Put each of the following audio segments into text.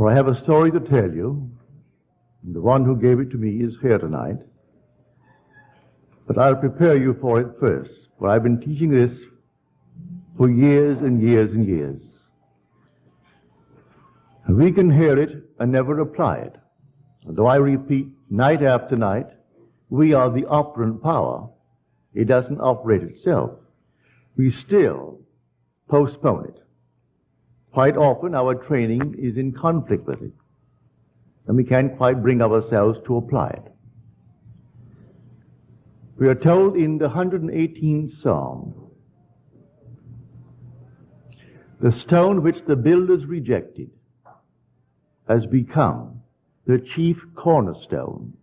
For I have a story to tell you, and the one who gave it to me is here tonight. But I'll prepare you for it first, for I've been teaching this for years and years and years. And we can hear it and never apply it. Although I repeat night after night, we are the operant power. It doesn't operate itself. We still postpone it. Quite often our training is in conflict with it, and we can't quite bring ourselves to apply it. We are told in the 118th Psalm, the stone which the builders rejected has become the chief cornerstone.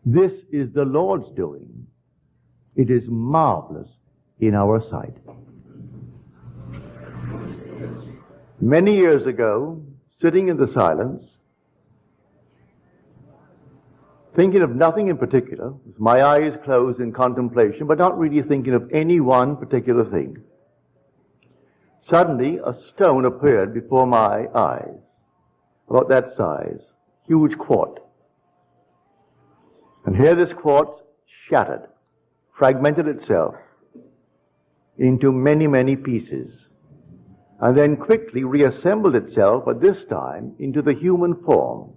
This is the Lord's doing. It is marvelous in our sight. Many years ago, sitting in the silence, thinking of nothing in particular, with my eyes closed in contemplation, but not really thinking of any one particular thing, suddenly a stone appeared before my eyes, about that size, huge quartz. And here this quartz shattered, fragmented itself into many, many pieces, and then quickly reassembled itself, but this time into the human form,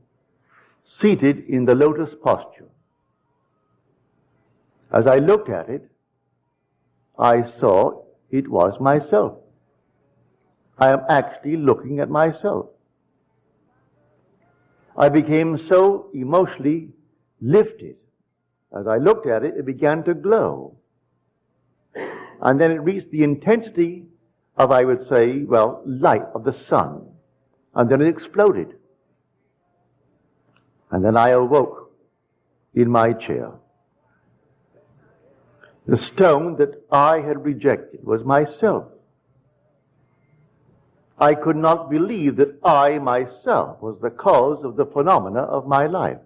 seated in the lotus posture. As I looked at it, I saw it was myself. I am actually looking at myself. I became so emotionally lifted. As I looked at it, it began to glow. And then it reached the intensity of, I would say, light of the sun. And then it exploded. And then I awoke in my chair. The stone that I had rejected was myself. I could not believe that I myself was the cause of the phenomena of my life.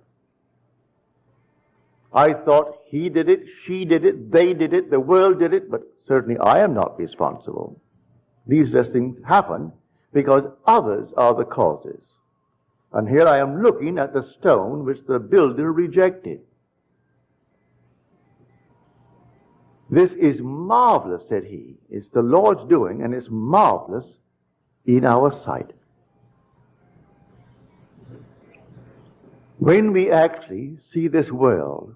I thought he did it, she did it, they did it, the world did it, but certainly I am not responsible. These things happen because others are the causes. And here I am looking at the stone which the builder rejected. This is marvelous, said he. It's the Lord's doing, and it's marvelous in our sight. When we actually see this world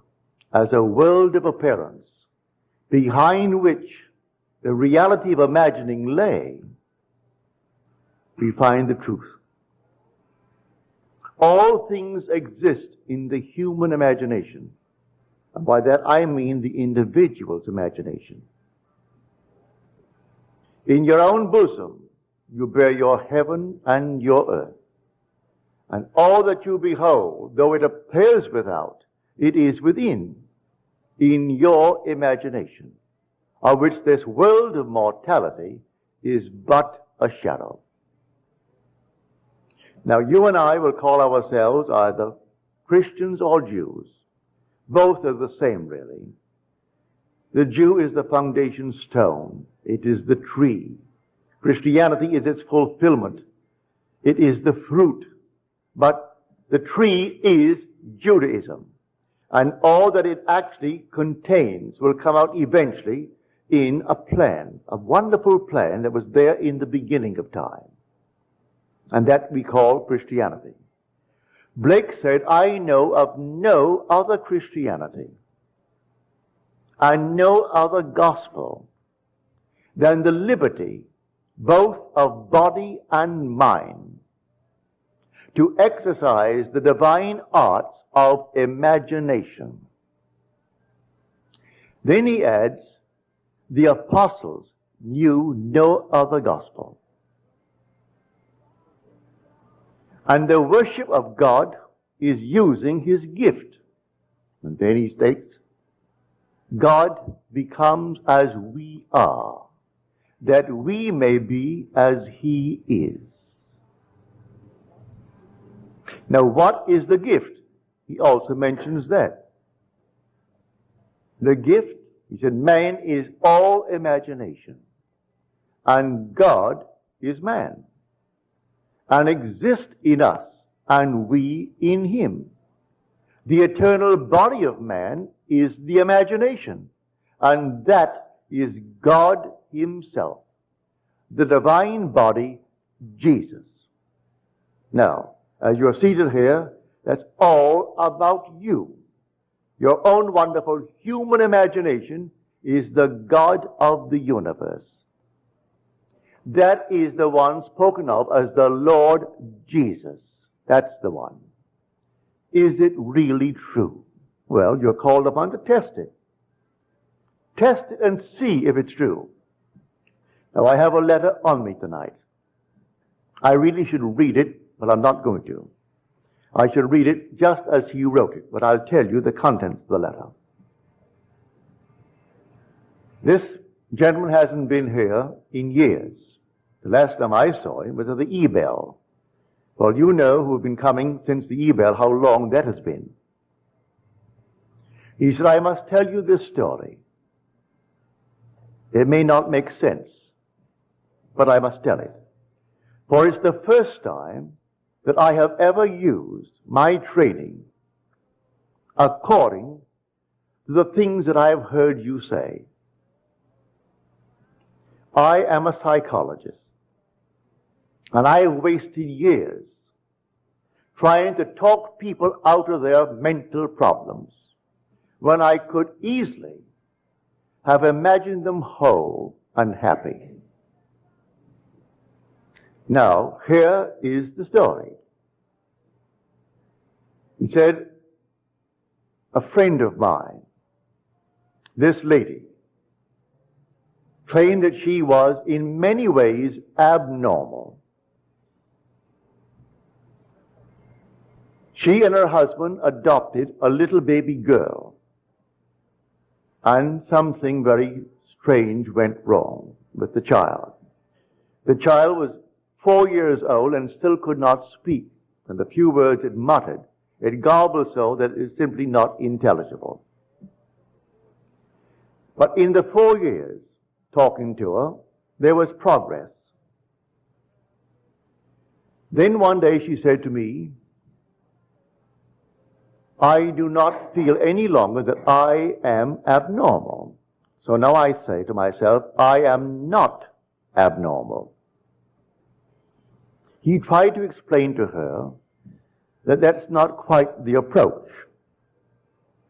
as a world of appearance, behind which the reality of imagining lay, we find the truth. All things exist in the human imagination. And by that I mean the individual's imagination. In your own bosom, you bear your heaven and your earth. And all that you behold, though it appears without, it is within, in your imagination, of which this world of mortality is but a shadow. Now, you and I will call ourselves either Christians or Jews. Both are the same, really. The Jew is the foundation stone. It is the tree. Christianity is its fulfillment. It is the fruit. But the tree is Judaism. And all that it actually contains will come out eventually in a plan, a wonderful plan that was there in the beginning of time. And that we call Christianity. Blake said, I know of no other Christianity and no other gospel than the liberty both of body and mind to exercise the divine arts of imagination. Then he adds, the apostles knew no other gospel. And the worship of God is using his gift. And then he states, God becomes as we are, that we may be as he is. Now, what is the gift? He also mentions that. The gift, he said, man is all imagination, and God is man. and exist in us, and we in him. The eternal body of man is the imagination, and that is God himself. The divine body, Jesus. Now, as you're seated here, that's all about you. Your own wonderful human imagination is the God of the universe. That is the one spoken of as the Lord Jesus. That's the one. Is it really true? Well, you're called upon to test it. Test it and see if it's true. Now, I have a letter on me tonight. I really should read it, but I'm not going to. I should read it just as he wrote it, but I'll tell you the contents of the letter. This gentleman hasn't been here in years. The last time I saw him was at the E-Bell. Well, you know, who've been coming since the E-Bell, how long that has been. He said, I must tell you this story. It may not make sense, but I must tell it. For it's the first time that I have ever used my training according to the things that I have heard you say. I am a psychologist, and I have wasted years trying to talk people out of their mental problems when I could easily have imagined them whole and happy. Now, here is the story. He said, a friend of mine, this lady, claimed that she was in many ways abnormal. She and her husband adopted a little baby girl, and something very strange went wrong with the child. The child was 4 years old and still could not speak, and the few words it muttered, it garbled so that it is simply not intelligible. But in the 4 years talking to her, there was progress. Then one day she said to me, I do not feel any longer that I am abnormal. So now I say to myself, I am not abnormal. He tried to explain to her that that's not quite the approach.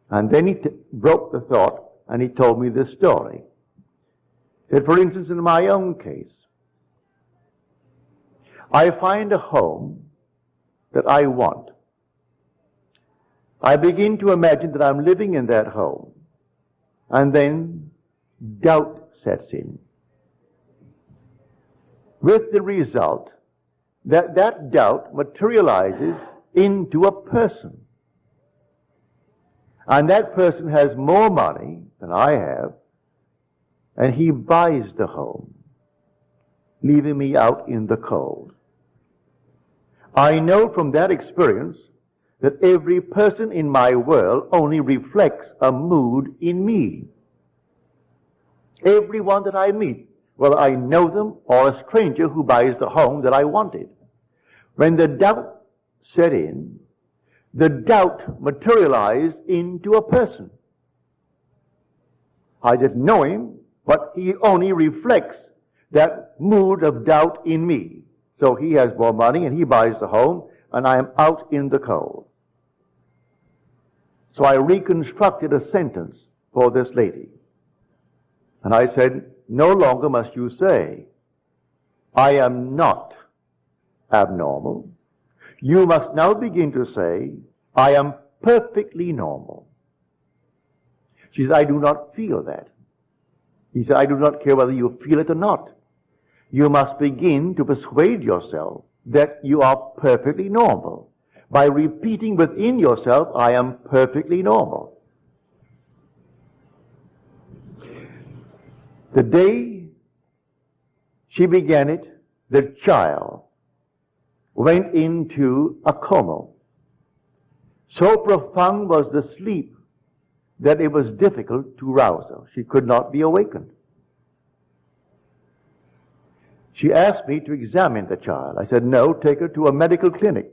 And then he broke the thought and he told me this story. He said, for instance, in my own case, I find a home that I want. I begin to imagine that I'm living in that home, and then doubt sets in. With the result that that doubt materializes into a person. And that person has more money than I have, and he buys the home, leaving me out in the cold. I know from that experience that every person in my world only reflects a mood in me. Everyone that I meet, whether I know them or a stranger who buys the home that I wanted. When the doubt set in, the doubt materialized into a person. I didn't know him, but he only reflects that mood of doubt in me. So he has more money and he buys the home, and I am out in the cold. So I reconstructed a sentence for this lady. And I said, no longer must you say, I am not abnormal. You must now begin to say, I am perfectly normal. She said, I do not feel that. He said, I do not care whether you feel it or not. You must begin to persuade yourself that you are perfectly normal by repeating within yourself, I am perfectly normal. The day she began it, the child went into a coma. So profound was the sleep that it was difficult to rouse her. She could not be awakened. She asked me to examine the child. I said, no, take her to a medical clinic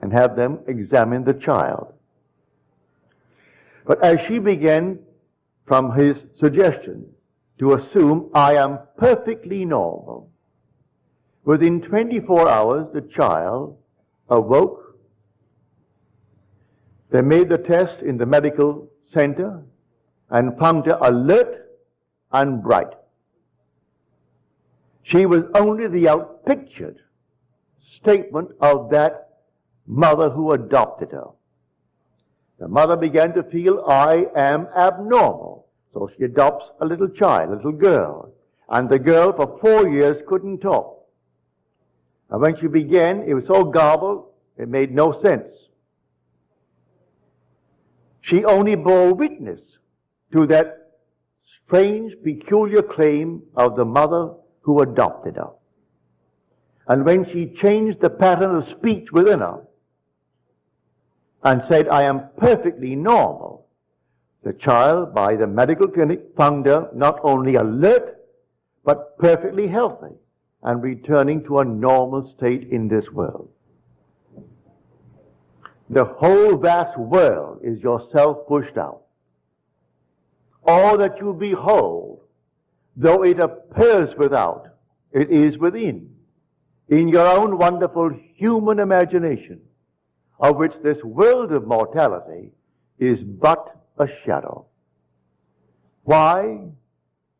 and have them examine the child. But as she began, from his suggestion, to assume I am perfectly normal, within 24 hours the child awoke. They made the test in the medical center and found her alert and bright. She was only the outpictured statement of that mother who adopted her. The mother began to feel, I am abnormal. So she adopts a little child, a little girl. And the girl for 4 years couldn't talk. And when she began, it was so garbled, it made no sense. She only bore witness to that strange, peculiar claim of the mother who adopted her. And when she changed the pattern of speech within her and said, I am perfectly normal, the child, by the medical clinic, found her not only alert, but perfectly healthy and returning to a normal state in this world. The whole vast world is yourself pushed out. All that you behold, though it appears without, it is within, in your own wonderful human imagination, of which this world of mortality is but a shadow. Why?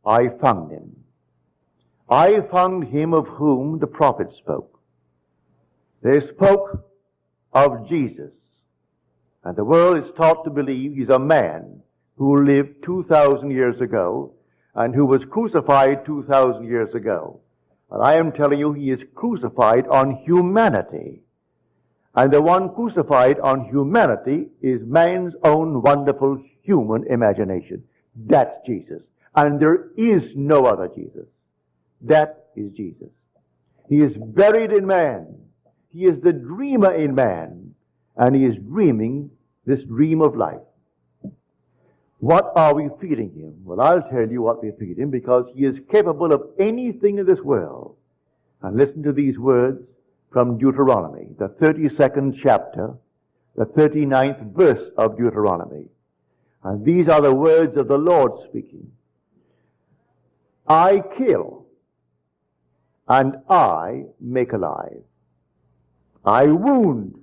I found him. I found him of whom the prophets spoke. They spoke of Jesus. And the world is taught to believe he's a man who lived 2,000 years ago and who was crucified 2,000 years ago. And I am telling you, he is crucified on humanity. And the one crucified on humanity is man's own wonderful human imagination. That's Jesus. And there is no other Jesus. That is Jesus. He is buried in man. He is the dreamer in man. And he is dreaming this dream of life. What are we feeding him? Well, I'll tell you what we feed him, because he is capable of anything in this world. And listen to these words from Deuteronomy, the 32nd chapter, the 39th verse of Deuteronomy. And these are the words of the Lord speaking. I kill, and I make alive. I wound,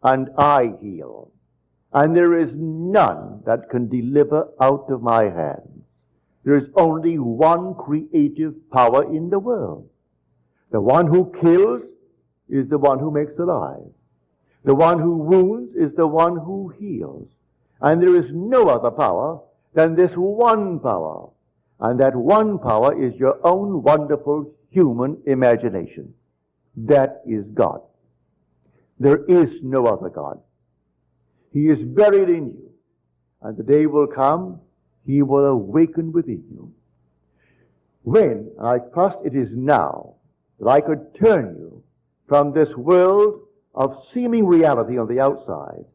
and I heal. And there is none that can deliver out of my hands. There is only one creative power in the world. The one who kills is the one who makes alive. The one who wounds is the one who heals. And there is no other power than this one power. And that one power is your own wonderful human imagination. That is God. There is no other God. He is buried in you. And the day will come, he will awaken within you. When, and I trust it is now, that I could turn you from this world of seeming reality on the outside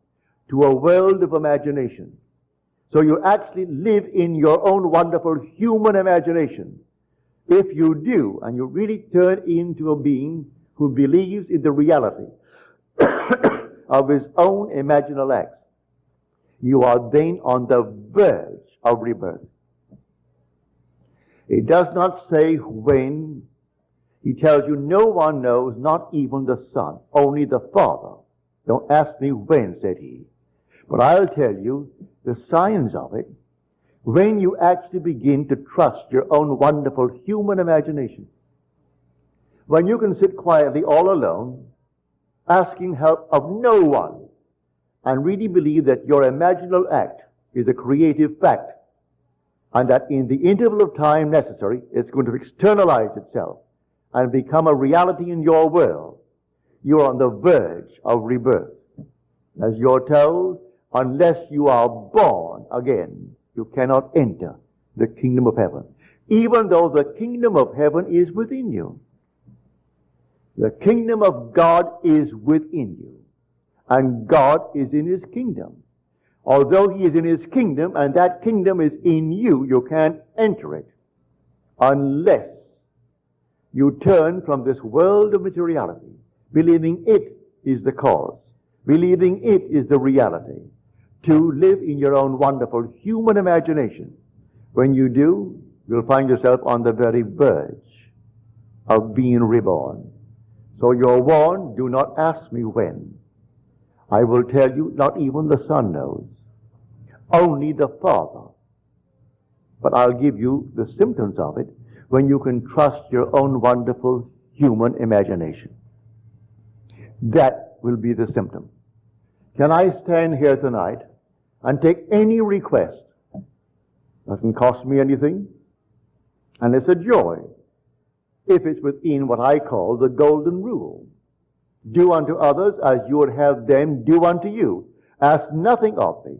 to a world of imagination. So you actually live in your own wonderful human imagination. If you do, and you really turn into a being who believes in the reality of his own imaginal acts, you are then on the verge of rebirth. It does not say when. He tells you no one knows, not even the Son, only the Father. Don't ask me when, said he. But I'll tell you the signs of it when you actually begin to trust your own wonderful human imagination. When you can sit quietly all alone, asking help of no one, and really believe that your imaginal act is a creative fact, and that in the interval of time necessary, it's going to externalize itself and become a reality in your world, you are on the verge of rebirth. As you're told, unless you are born again, you cannot enter the kingdom of heaven, even though the kingdom of heaven is within you. The kingdom of God is within you, and God is in his kingdom. Although he is in his kingdom, and that kingdom is in you, you can't enter it unless You turn from this world of materiality, believing it is the cause, believing it is the reality, to live in your own wonderful human imagination. When you do, you'll find yourself on the very verge of being reborn. So you're warned, do not ask me when. I will tell you, not even the Son knows. Only the Father. But I'll give you the symptoms of it when you can trust your own wonderful human imagination. That will be the symptom. Can I stand here tonight and take any request? Doesn't cost me anything. And it's a joy if it's within what I call the golden rule. Do unto others as you would have them do unto you. Ask nothing of me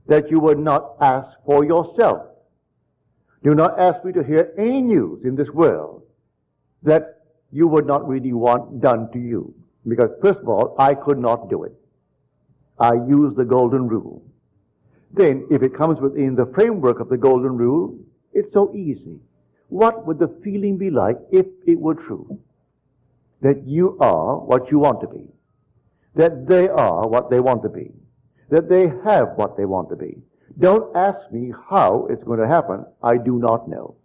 that you would not ask for yourself. Do not ask me to hear any news in this world that you would not really want done to you. Because first of all, I could not do it. I use the golden rule. Then, if it comes within the framework of the golden rule, it's so easy. What would the feeling be like if it were true? That you are what you want to be. That they are what they want to be. That they have what they want to be. Don't ask me how it's going to happen. I do not know.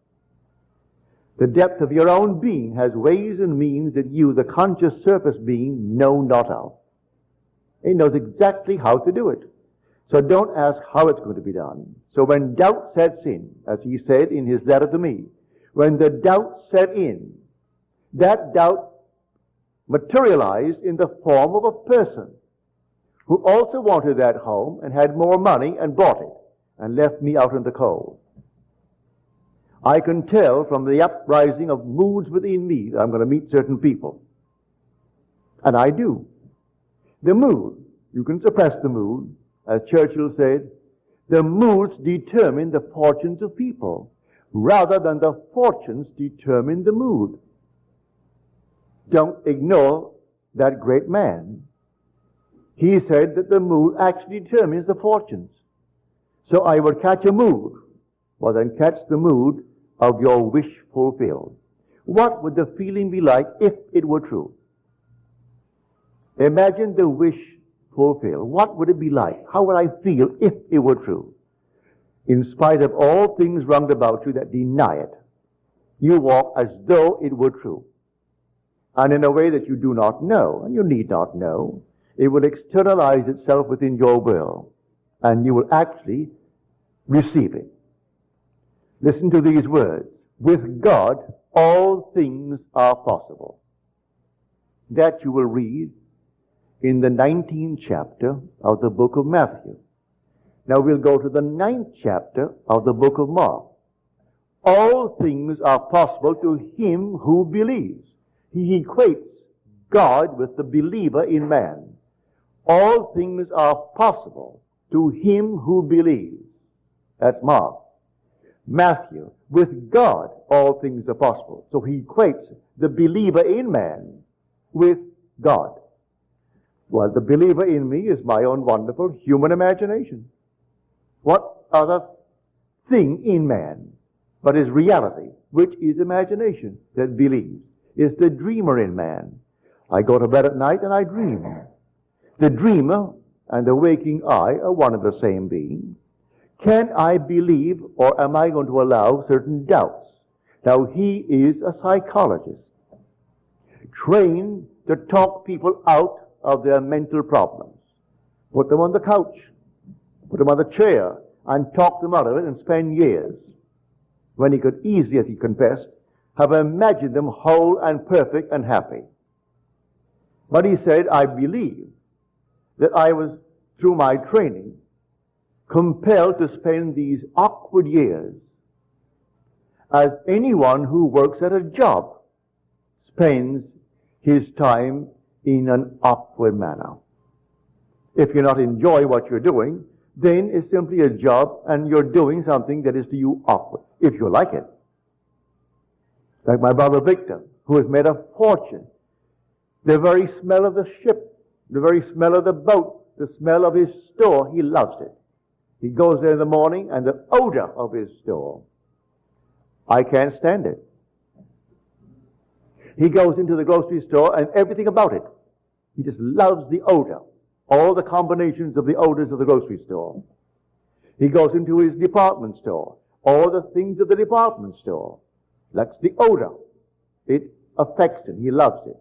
The depth of your own being has ways and means that you, the conscious surface being, know not of. It knows exactly how to do it. So don't ask how it's going to be done. So when doubt sets in, as he said in his letter to me, when the doubt set in, that doubt materialized in the form of a person who also wanted that home and had more money and bought it and left me out in the cold. I can tell from the uprising of moods within me that I'm going to meet certain people. And I do. The mood, you can suppress the mood. As Churchill said, the moods determine the fortunes of people rather than the fortunes determine the mood. Don't ignore that great man. He said that the mood actually determines the fortunes. So I would catch a mood, well then catch the mood of your wish fulfilled. What would the feeling be like if it were true? Imagine the wish fulfilled. What would it be like? How would I feel if it were true? In spite of all things round about you that deny it, you walk as though it were true. And in a way that you do not know, and you need not know, it will externalize itself within your will, and you will actually receive it. Listen to these words. With God, all things are possible. That you will read in the 19th chapter of the book of Matthew. Now we'll go to the 9th chapter of the book of Mark. All things are possible to him who believes. He equates God with the believer in man. All things are possible to him who believes. That's Mark. Matthew, with God, all things are possible. So he equates the believer in man with God. Well, the believer in me is my own wonderful human imagination. What other thing in man but is reality, which is imagination that believes? Is the dreamer in man. I go to bed at night and I dream. The dreamer and the waking I are one and the same being. Can I believe or am I going to allow certain doubts? Now, he is a psychologist, trained to talk people out of their mental problems. Put them on the couch, put them on the chair, and talk them out of it and spend years, when he could easily, as he confessed, have imagined them whole and perfect and happy. But he said, I believe that I was, through my training, compelled to spend these awkward years as anyone who works at a job spends his time in an awkward manner. If you're not enjoying what you're doing, then it's simply a job and you're doing something that is to you awkward, if you like it. Like my brother Victor, who has made a fortune. The very smell of the ship, the very smell of the boat, the smell of his store, he loves it. He goes there in the morning and the odor of his store, I can't stand it. He goes into the grocery store and everything about it. He just loves the odor. All the combinations of the odors of the grocery store. He goes into his department store. All the things of the department store. That's the odor. It affects him. He loves it.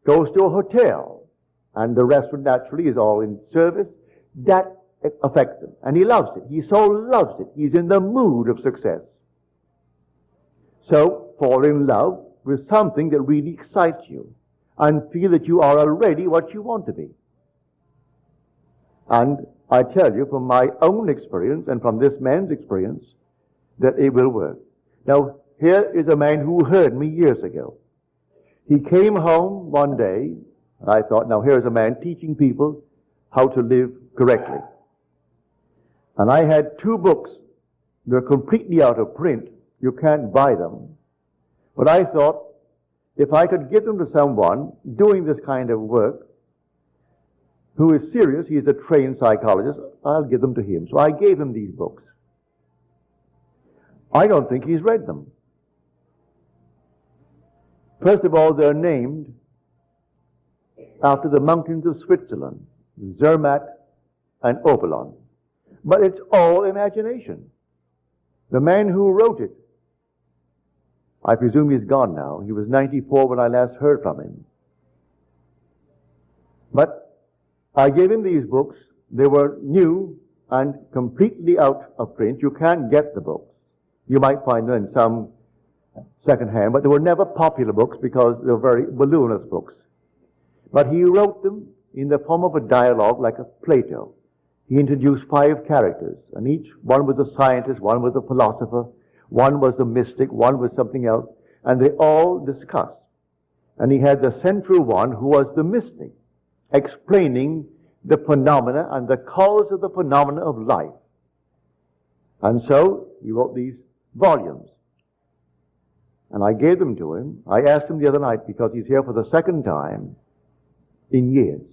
Goes to a hotel, and the restaurant naturally is all in service. That affects him. And he loves it. He so loves it. He's in the mood of success. So, fall in love with something that really excites you and feel that you are already what you want to be. And I tell you from my own experience and from this man's experience that it will work. Now, here is a man who heard me years ago. He came home one day, and I thought, now here's a man teaching people how to live correctly. And I had 2 books. They're completely out of print. You can't buy them. But I thought, if I could give them to someone doing this kind of work, who is serious, he's a trained psychologist, I'll give them to him. So I gave him these books. I don't think he's read them. First of all, they're named after the mountains of Switzerland, Zermatt and Operant. But it's all imagination. The man who wrote it, I presume he's gone now. He was 94 when I last heard from him. But I gave him these books. They were new and completely out of print. You can't get the books. You might find them in some second-hand, but they were never popular books because they were very voluminous books. But he wrote them in the form of a dialogue like a Plato. He introduced 5 characters, and each one was a scientist, one was a philosopher, one was a mystic, one was something else, and they all discussed. And he had the central one who was the mystic, explaining the phenomena and the cause of the phenomena of life. And so he wrote these volumes. And I gave them to him. I asked him the other night, because he's here for the second time in years.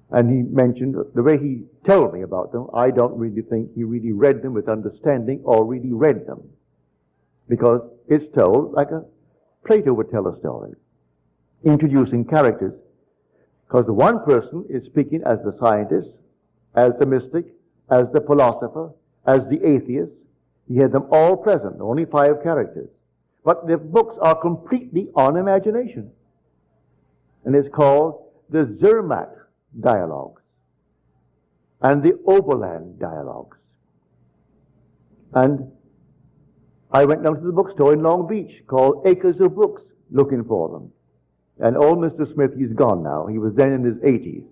And he mentioned the way he told me about them, I don't really think he really read them with understanding or really read them. Because it's told like a Plato would tell a story, introducing characters. Because the one person is speaking as the scientist, as the mystic, as the philosopher, as the atheist. He had them all present, only 5 characters. But the books are completely on imagination. And it's called the Zermatt Dialogues and the Oberland Dialogues. And I went down to the bookstore in Long Beach called Acres of Books looking for them. And old Mr. Smith, he's gone now. He was then in his 80s.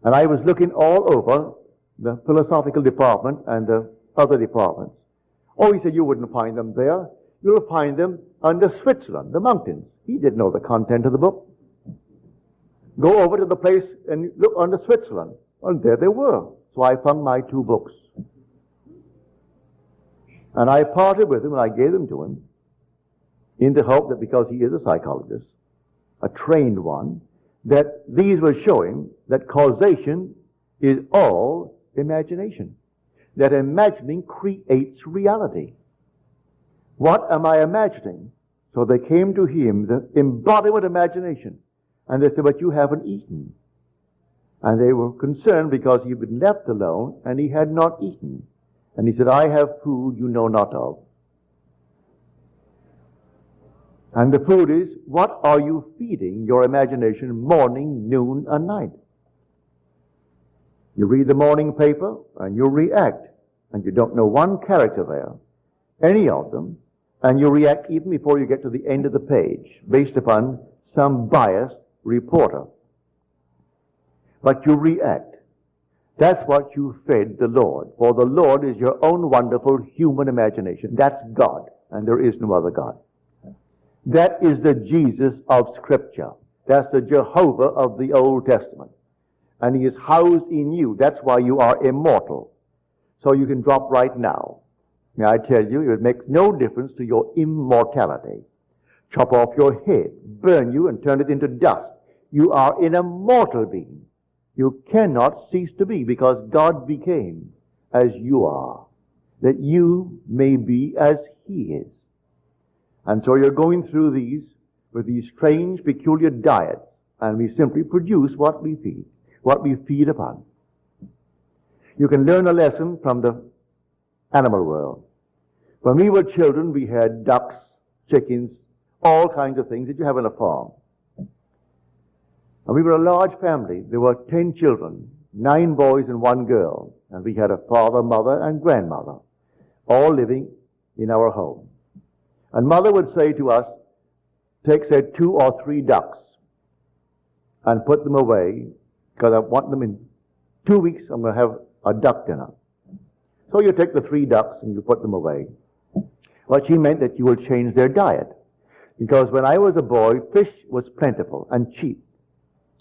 And I was looking all over the philosophical department and the other departments. Oh, he said, you wouldn't find them there. You'll find them under Switzerland, the mountains. He didn't know the content of the book. Go over to the place and look under Switzerland. And there they were. So I found my 2 books. And I parted with him and I gave them to him in the hope that because he is a psychologist, a trained one, that these will show him that causation is all imagination. That imagining creates reality. What am I imagining? So they came to him, the embodiment of imagination. And they said, but you haven't eaten. And they were concerned because he'd been left alone and he had not eaten. And he said, I have food you know not of. And the food is, what are you feeding your imagination morning, noon, and night? You read the morning paper and you react. And you don't know one character there, any of them, and you react even before you get to the end of the page, based upon some biased reporter. But you react. That's what you fed the Lord. For the Lord is your own wonderful human imagination. That's God, and there is no other God. That is the Jesus of Scripture. That's the Jehovah of the Old Testament. And he is housed in you. That's why you are immortal. So you can drop right now. May I tell you, it makes no difference to your immortality. Chop off your head, burn you, and turn it into dust. You are an immortal being. You cannot cease to be, because God became as you are, that you may be as he is. And so you're going through these with these strange, peculiar diets, and we simply produce what we feed upon. You can learn a lesson from the animal world. When we were children, we had ducks, chickens, all kinds of things that you have on a farm. And we were a large family. There were 10 children, 9 boys and 1 girl. And we had a father, mother, and grandmother, all living in our home. And mother would say to us, take, say, 2 or 3 ducks and put them away, because I want them in 2 weeks, I'm going to have a duck dinner. So you take the 3 ducks and you put them away. Well, she meant that you will change their diet. Because when I was a boy, fish was plentiful and cheap.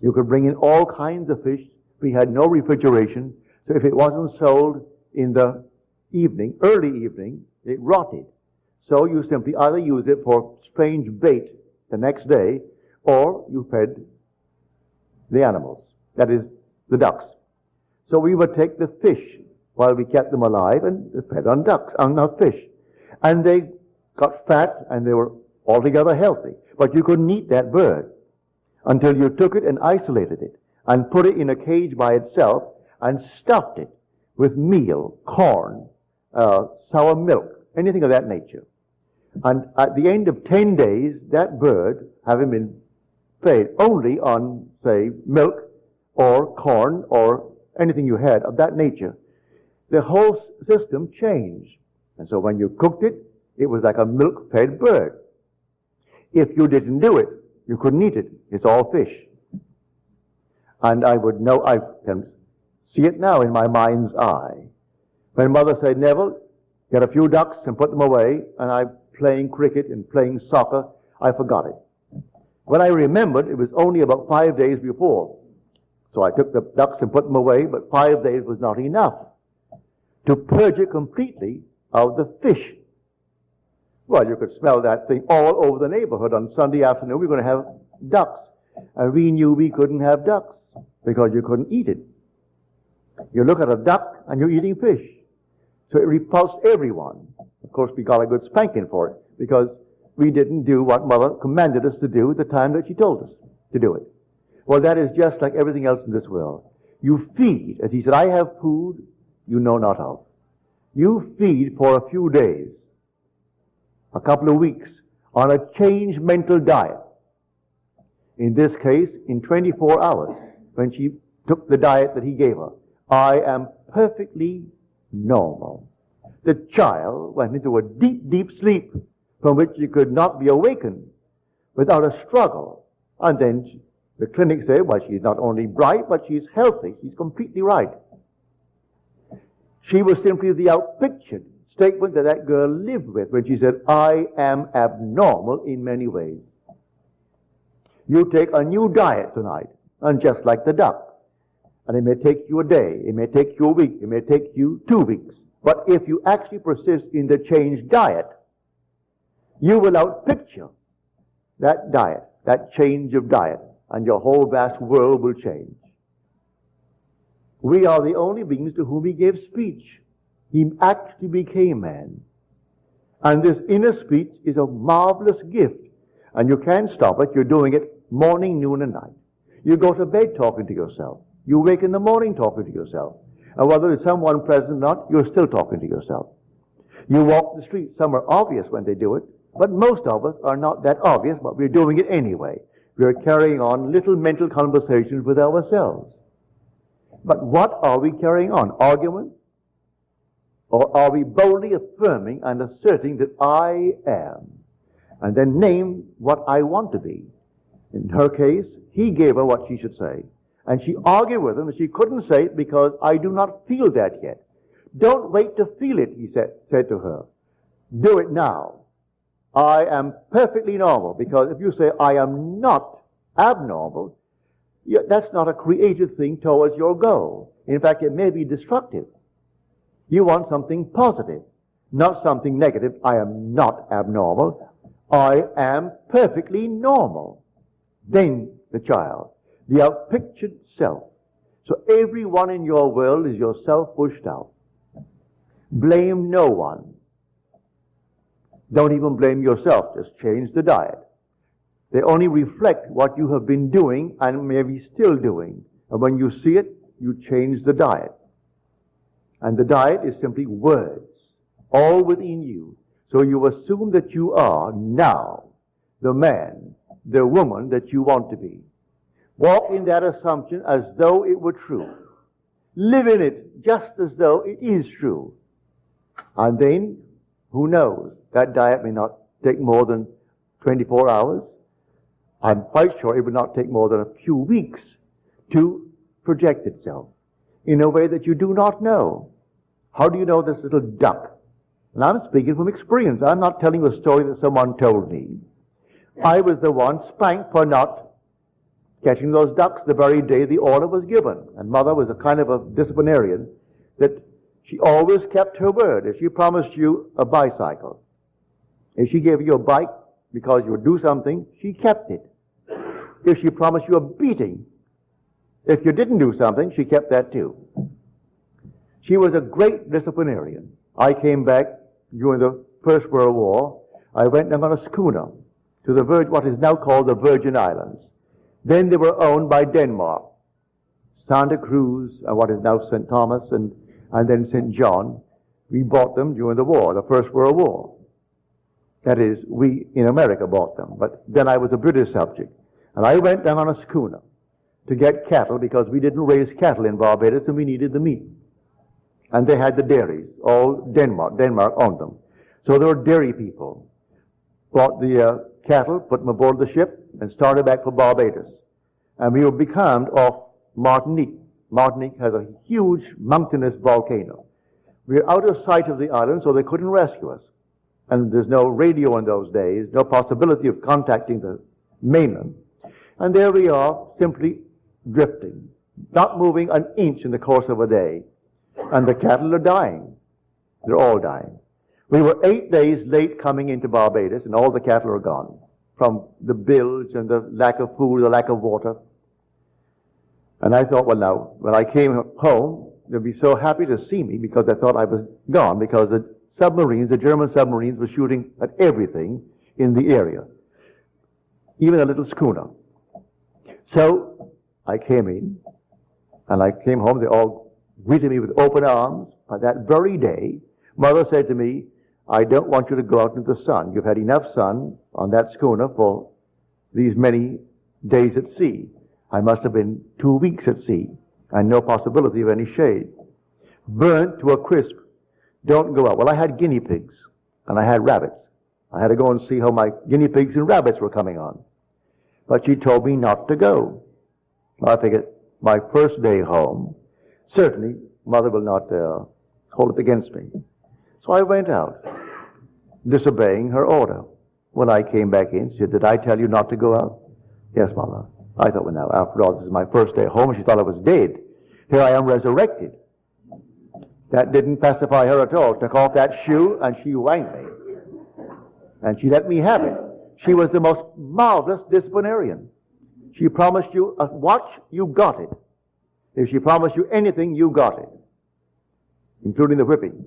You could bring in all kinds of fish. We had no refrigeration, so if it wasn't sold in the evening, early evening, it rotted. So you simply either use it for strange bait the next day, or you fed the animals, that is, the ducks. So we would take the fish while we kept them alive and fed on ducks, on fish. And they got fat and they were altogether healthy. But you couldn't eat that bird until you took it and isolated it and put it in a cage by itself and stuffed it with meal, corn, sour milk, anything of that nature. And at the end of 10 days, that bird, having been fed only on, say, milk or corn or anything you had of that nature, the whole system changed. And so when you cooked it, it was like a milk-fed bird. If you didn't do it, you couldn't eat it. It's all fish. And I would know, I can see it now in my mind's eye. When mother said, Neville, get a few ducks and put them away, and I'm playing cricket and playing soccer, I forgot it. When I remembered, it was only about 5 days before. So I took the ducks and put them away, but 5 days was not enough to purge it completely of the fish. Well, you could smell that thing all over the neighborhood. On Sunday afternoon, we were going to have ducks. And we knew we couldn't have ducks because you couldn't eat it. You look at a duck and you're eating fish. So it repulsed everyone. Of course, we got a good spanking for it because we didn't do what Mother commanded us to do at the time that she told us to do it. Well, that is just like everything else in this world. You feed, as he said, I have food you know not of. You feed for a few days, a couple of weeks, on a changed mental diet. In this case, in 24 hours, when she took the diet that he gave her, I am perfectly normal. The child went into a deep, deep sleep from which she could not be awakened without a struggle. And then the clinic said, well, she's not only bright, but she's healthy. She's completely right. She was simply the outpictured statement that that girl lived with when she said, I am abnormal in many ways. You take a new diet tonight, and just like the duck, and it may take you a day, it may take you a week, it may take you 2 weeks. But if you actually persist in the changed diet, you will outpicture that diet, that change of diet, and your whole vast world will change. We are the only beings to whom he gave speech. He actually became man. And this inner speech is a marvelous gift. And you can't stop it. You're doing it morning, noon, and night. You go to bed talking to yourself. You wake in the morning talking to yourself. And whether there's someone present or not, you're still talking to yourself. You walk the street. Some are obvious when they do it, but most of us are not that obvious, but we're doing it anyway. We're carrying on little mental conversations with ourselves. But what are we carrying on? Arguments? Or are we boldly affirming and asserting that I am? And then name what I want to be. In her case, he gave her what she should say. And she argued with him, and she couldn't say it because I do not feel that yet. Don't wait to feel it, he said to her. Do it now. I am perfectly normal, because if you say I am not abnormal, that's not a creative thing towards your goal. In fact, it may be destructive. You want something positive, not something negative. I am not abnormal. I am perfectly normal. Then the child, the outpictured self. So everyone in your world is yourself pushed out. Blame no one. Don't even blame yourself. Just change the diet. They only reflect what you have been doing and maybe still doing. And when you see it, you change the diet. And the diet is simply words, all within you. So you assume that you are now the man, the woman that you want to be. Walk in that assumption as though it were true. Live in it just as though it is true. And then, who knows, that diet may not take more than 24 hours. I'm quite sure it would not take more than a few weeks to project itself in a way that you do not know. How do you know this little duck? And I'm speaking from experience. I'm not telling you a story that someone told me. I was the one spanked for not catching those ducks the very day the order was given. And Mother was a kind of a disciplinarian that she always kept her word. If she promised you a bicycle, if she gave you a bike because you would do something, she kept it. If she promised you a beating, if you didn't do something, she kept that too. She was a great disciplinarian. I came back during the First World War. I went down on a schooner to what is now called the Virgin Islands. Then they were owned by Denmark. Santa Cruz, and what is now St. Thomas, and then St. John. We bought them during the war, the First World War. That is, we in America bought them. But then I was a British subject. And I went down on a schooner to get cattle because we didn't raise cattle in Barbados and we needed the meat. And they had the dairies, all Denmark. Denmark owned them. So there were dairy people. Bought the cattle, put them aboard the ship, and started back for Barbados. And we were becalmed off Martinique. Martinique has a huge mountainous volcano. We were out of sight of the island, so they couldn't rescue us. And there's no radio in those days, no possibility of contacting the mainland. And there we are, simply drifting, not moving an inch in the course of a day. And the cattle are dying. They're all dying. We were 8 days late coming into Barbados, and all the cattle are gone. From the bilge and the lack of food, the lack of water. And I thought, well now, when I came home, they'd be so happy to see me because they thought I was gone, because the submarines, the German submarines, were shooting at everything in the area. Even a little schooner. So I came in, and I came home. They all greeted me with open arms. But that very day, Mother said to me, I don't want you to go out into the sun. You've had enough sun on that schooner for these many days at sea. I must have been 2 weeks at sea, and no possibility of any shade. Burnt to a crisp. Don't go out. Well, I had guinea pigs, and I had rabbits. I had to go and see how my guinea pigs and rabbits were coming on. But she told me not to go. I figured my first day home, certainly Mother will not hold it against me. So I went out, disobeying her order. When I came back in, she said, did I tell you not to go out? Yes, Mama. I thought, well, now, after all, this is my first day home. She thought I was dead. Here I am resurrected. That didn't pacify her at all. Took off that shoe, and she whanged me. And she let me have it. She was the most marvelous disciplinarian. She promised you a watch, you got it. If she promised you anything, you got it, including the whipping.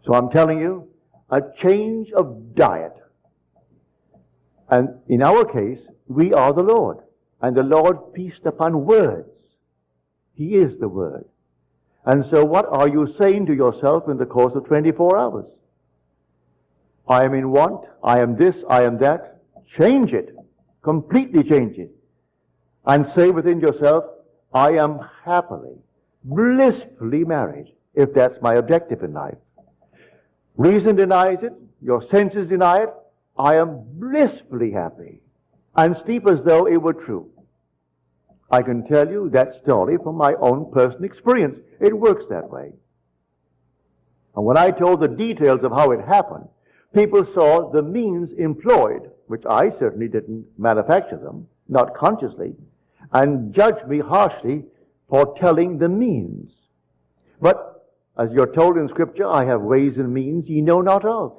So I'm telling you, a change of diet. And in our case, we are the Lord. And the Lord feasts upon words. He is the Word. And so what are you saying to yourself in the course of 24 hours? I am in want, I am this, I am that. Change it. Completely change it. And say within yourself, I am happily, blissfully married, if that's my objective in life. Reason denies it, your senses deny it. I am blissfully happy, and sleep as though it were true. I can tell you that story from my own personal experience. It works that way. And when I told the details of how it happened, people saw the means employed, which I certainly didn't manufacture them, not consciously, and judged me harshly for telling the means. But as you're told in Scripture, I have ways and means ye know not of.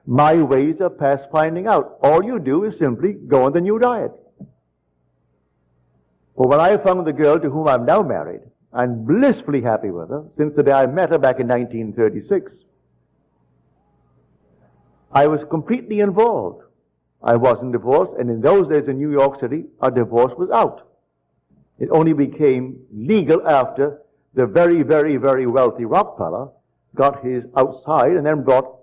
My ways are past finding out. All you do is simply go on the new diet. Well, when I found the girl to whom I'm now married, and blissfully happy with her, since the day I met her back in 1936, I was completely involved. I wasn't divorced, and in those days in New York City, a divorce was out. It only became legal after the very, very, very wealthy Rockefeller got his outside and then brought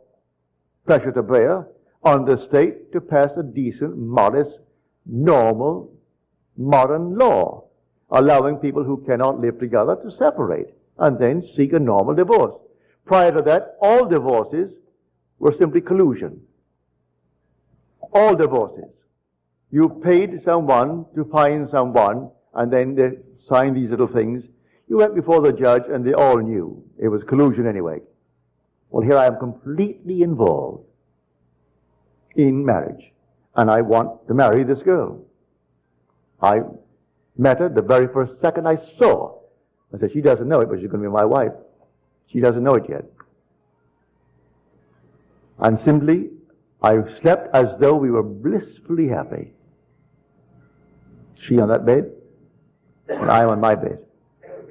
pressure to bear on the state to pass a decent, modest, normal, modern law, allowing people who cannot live together to separate and then seek a normal divorce. Prior to that, all divorces were simply collusion. All divorces. You paid someone to find someone, and then they signed these little things. You went before the judge, and they all knew it was collusion anyway. Well, here I am completely involved in marriage, and I want to marry this girl. I met her the very first second I saw her. I said, she doesn't know it, but she's going to be my wife. She doesn't know it yet. And simply, I slept as though we were blissfully happy. She on that bed, and I on my bed.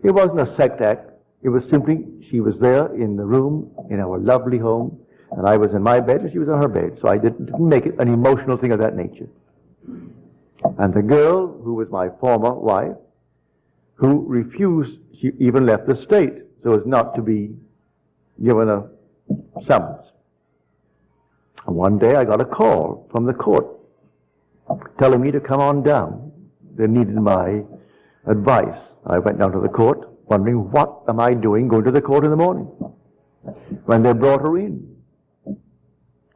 It wasn't a sex act. It was simply, she was there in the room, in our lovely home, and I was in my bed, and she was on her bed. So I didn't make it an emotional thing of that nature. And the girl, who was my former wife, who refused, she even left the state so as not to be given a summons. And one day I got a call from the court telling me to come on down. They needed my advice. I went down to the court wondering, what am I doing going to the court in the morning? When they brought her in.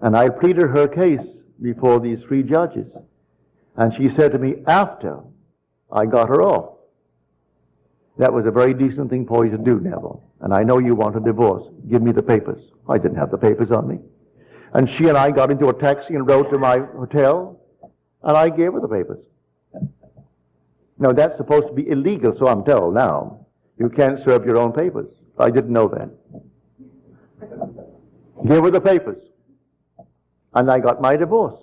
And I pleaded her case before these three judges. And she said to me after I got her off, that was a very decent thing for you to do, Neville. And I know you want a divorce. Give me the papers. I didn't have the papers on me. And she and I got into a taxi and rode to my hotel, and I gave her the papers. Now, that's supposed to be illegal, so I'm told now. You can't serve your own papers. I didn't know that. Gave her the papers. And I got my divorce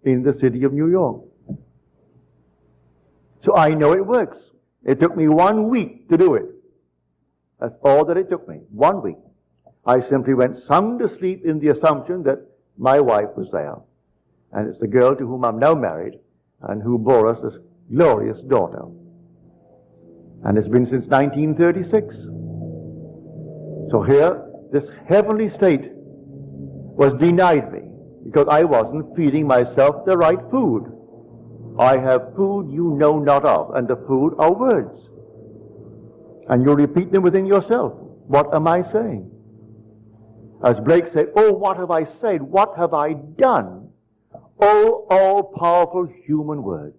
in the city of New York. So I know it works. It took me 1 week to do it. That's all that it took me. 1 week. I simply went sound asleep in the assumption that my wife was there. And it's the girl to whom I'm now married and who bore us this glorious daughter. And it's been since 1936. So here, this heavenly state was denied me because I wasn't feeding myself the right food. I have food you know not of, and the food are words. And you repeat them within yourself. What am I saying? As Blake said, oh, what have I said? What have I done? Oh, all-powerful human words.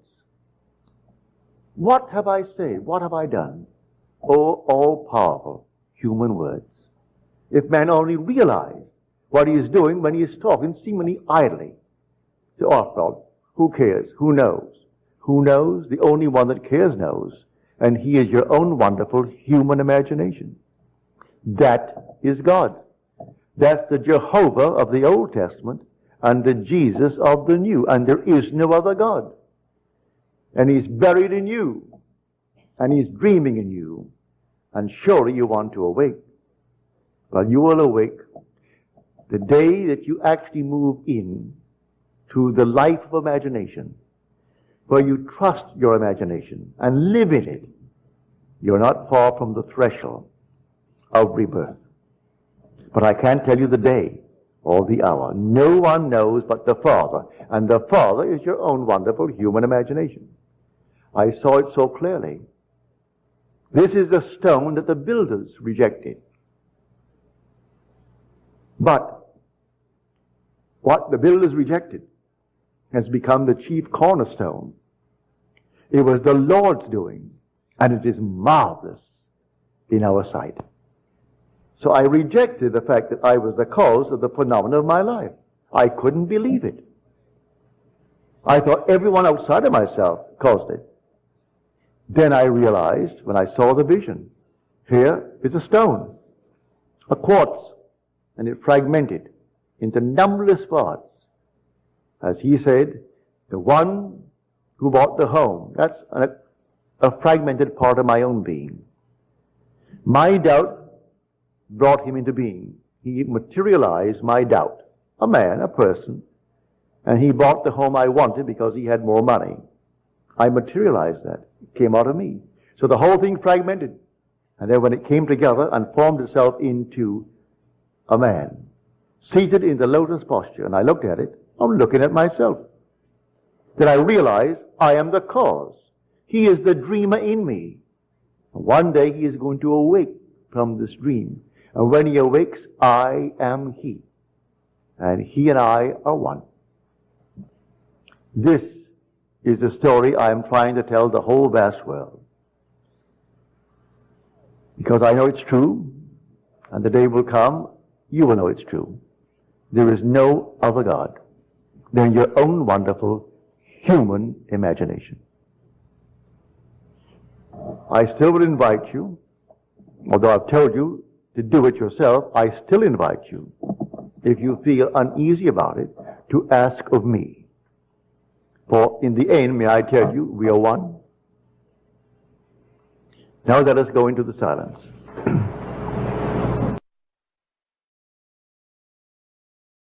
What have I said? What have I done? Oh, all-powerful human words. If man only realized what he is doing when he is talking seemingly idly. So, after all, who cares? Who knows? Who knows? The only one that cares knows. And he is your own wonderful human imagination. That is God. That's the Jehovah of the Old Testament and the Jesus of the New. And there is no other God. And he's buried in you. And he's dreaming in you. And surely you want to awake. Well, you will awake the day that you actually move in to the life of imagination, where you trust your imagination and live in it. You're not far from the threshold of rebirth. But I can't tell you the day or the hour. No one knows but the Father. And the Father is your own wonderful human imagination. I saw it so clearly. This is the stone that the builders rejected. But what the builders rejected has become the chief cornerstone. It was the Lord's doing, and it is marvelous in our sight. So I rejected the fact that I was the cause of the phenomenon of my life. I couldn't believe it. I thought everyone outside of myself caused it. Then I realized, when I saw the vision, here is a stone, a quartz, and it fragmented into numberless parts. As he said, the one who bought the home, that's a fragmented part of my own being. My doubt brought him into being. He materialized my doubt. A man, a person, And he bought the home I wanted because he had more money. I materialized that. It came out of me. So the whole thing fragmented. And then when it came together and formed itself into a man, seated in the lotus posture, and I looked at it, I'm looking at myself. Then I realized I am the cause. He is the dreamer in me. One day he is going to awake from this dream. And when he awakes, I am he. And he and I are one. This is the story I am trying to tell the whole vast world. Because I know it's true, and the day will come, you will know it's true. There is no other God than your own wonderful human imagination. I still would invite you, although I've told you to do it yourself, I still invite you, if you feel uneasy about it, to ask of me. For in the end, may I tell you, we are one. Now let us go into the silence.